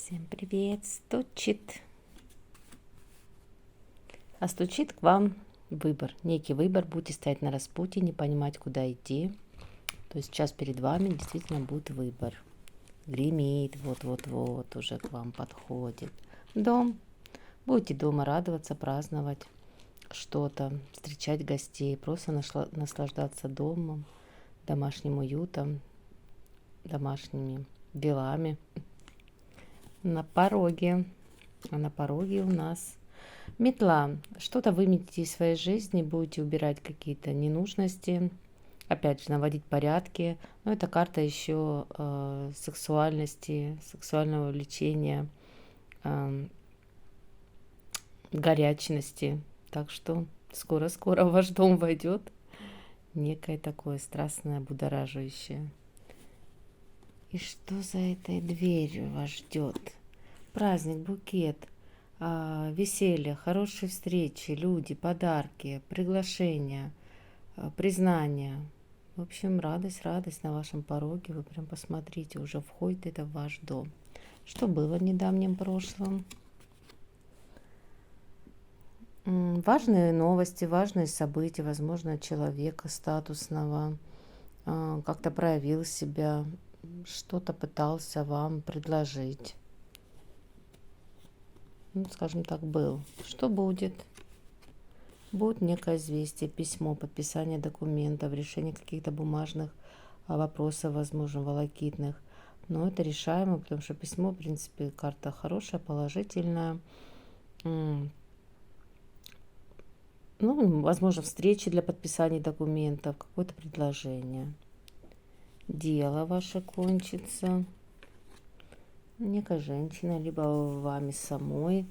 Всем привет! Стучит. А стучит к вам выбор. Некий выбор. Будете стоять на распутье, не понимать, куда идти. То есть сейчас перед вами действительно будет выбор. Гремит, вот-вот-вот уже к вам подходит. Дом. Будете дома радоваться, праздновать что-то, встречать гостей, просто наслаждаться домом, домашним уютом, домашними делами. На пороге. А на пороге у нас метла. Что-то выметите из своей жизни, будете убирать какие-то ненужности, опять же, наводить порядки. Но это карта еще сексуальности, сексуального влечения, горячности. Так что скоро-скоро в ваш дом войдет некое такое страстное, будоражащее. И что за этой дверью вас ждет? Праздник, букет, веселье, хорошие встречи, люди, подарки, приглашения, признания. В общем, радость на вашем пороге. Вы прям посмотрите, уже входит это в ваш дом. Что было в недавнем прошлом? Важные новости, важные события, возможно, человека статусного как-то проявил себя, что-то пытался вам предложить. Ну, скажем так, был. Что будет? Будет некое известие, письмо, подписание документов, решение каких-то бумажных вопросов, возможно, волокитных. Но это решаемо, потому что письмо, в принципе, карта хорошая, положительная. Ну, возможно, встречи для подписания документов, какое-то предложение. Дело ваше кончится. Некая женщина, либо вами самой.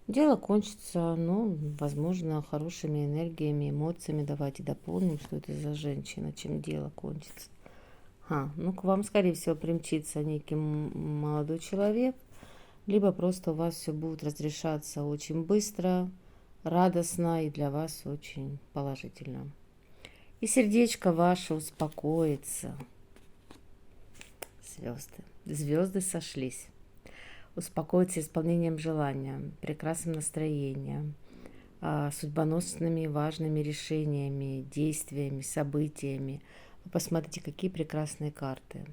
Дело кончится, ну, возможно, хорошими энергиями, эмоциями. Давайте дополним, что это за женщина, чем дело кончится. Ну, к вам, скорее всего, примчится некий молодой человек, либо просто у вас все будет разрешаться очень быстро, радостно и для вас очень положительно. И сердечко ваше успокоится. Звезды сошлись. Успокоиться исполнением желания, прекрасным настроением, судьбоносными важными решениями, действиями, событиями. Вы посмотрите, какие прекрасные карты.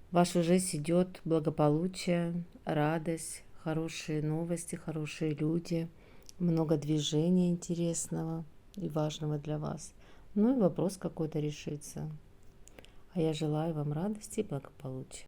В вашу жизнь идет благополучие, радость, хорошие новости, хорошие люди, много движения интересного и важного для вас. Ну и вопрос какой-то решится. А я желаю вам радости и благополучия.